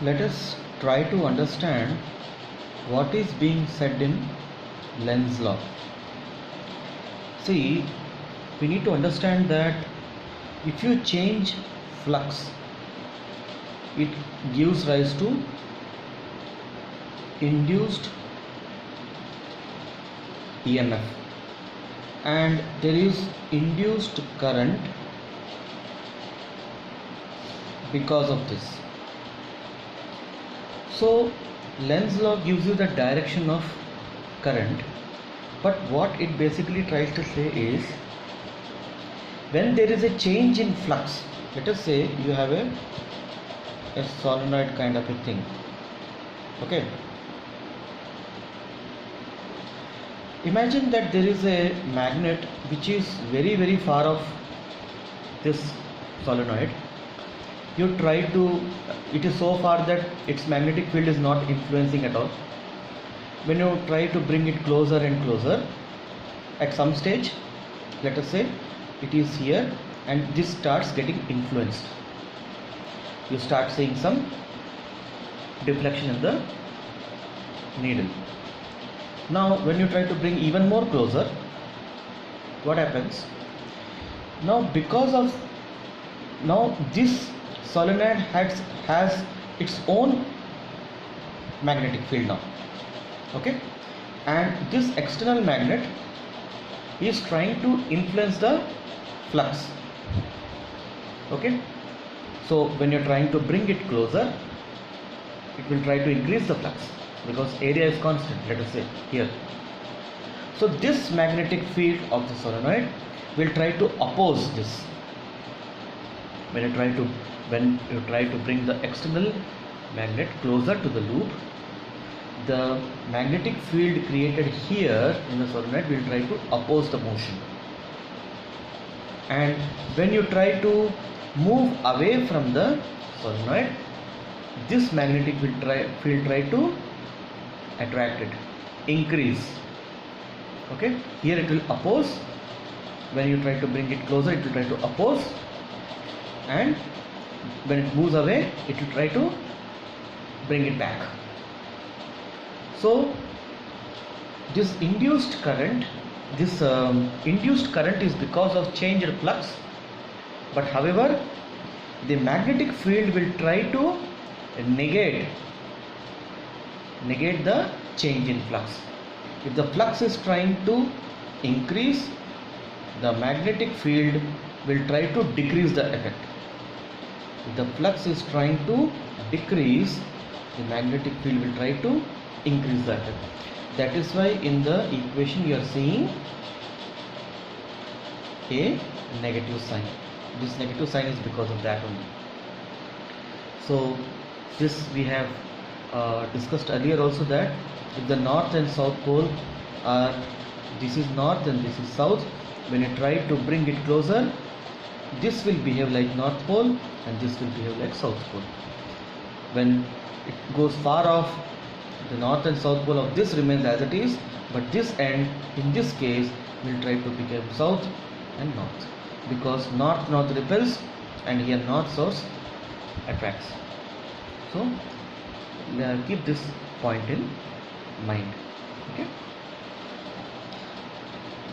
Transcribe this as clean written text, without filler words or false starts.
Let us try to understand what is being said in Lenz's law. See, we need to understand that if you change flux, it gives rise to induced EMF, and there is induced current because of this. So Lenz's law gives you the direction of current, but what it basically tries to say is, when there is a change in flux, let us say you have a solenoid kind of a thing, okay. Imagine that there is a magnet which is very far off this solenoid. You try to, it is so far that its magnetic field is not influencing at all. When you try to bring it closer and closer, at some stage, let us say it is here, and this starts getting influenced. You start seeing some deflection in the needle. Now when you try to bring even more closer, what happens? Now because of, now this solenoid has its own magnetic field now, okay, and this external magnet is trying to influence the flux, okay. So when you're trying to bring it closer, it will try to increase the flux because area is constant, let us say here. So this magnetic field of the solenoid will try to oppose this. When you try to bring the external magnet closer to the loop, the magnetic field created here in the solenoid will try to oppose the motion, and when you try to move away from the solenoid, this magnetic field try to attract it, increase, okay. Here it will oppose. When you try to bring it closer, it will try to oppose, and when it moves away, it will try to bring it back. So this induced current is because of change in flux, but however the magnetic field will try to negate the change in flux. If the flux is trying to increase, the magnetic field will try to decrease the effect. If the flux is trying to decrease, the magnetic field will try to increase the effect. That is why in the equation you are seeing a negative sign. This negative sign is because of that only. So this we have discussed earlier also, that if the north and south pole are, this is north and this is south, when you try to bring it closer, this will behave like north pole and this will behave like south pole. When it goes far off, the north and south pole of this remains as it is, but this end in this case will try to become south and north, because north repels and here north source attracts. So keep this point in mind, okay.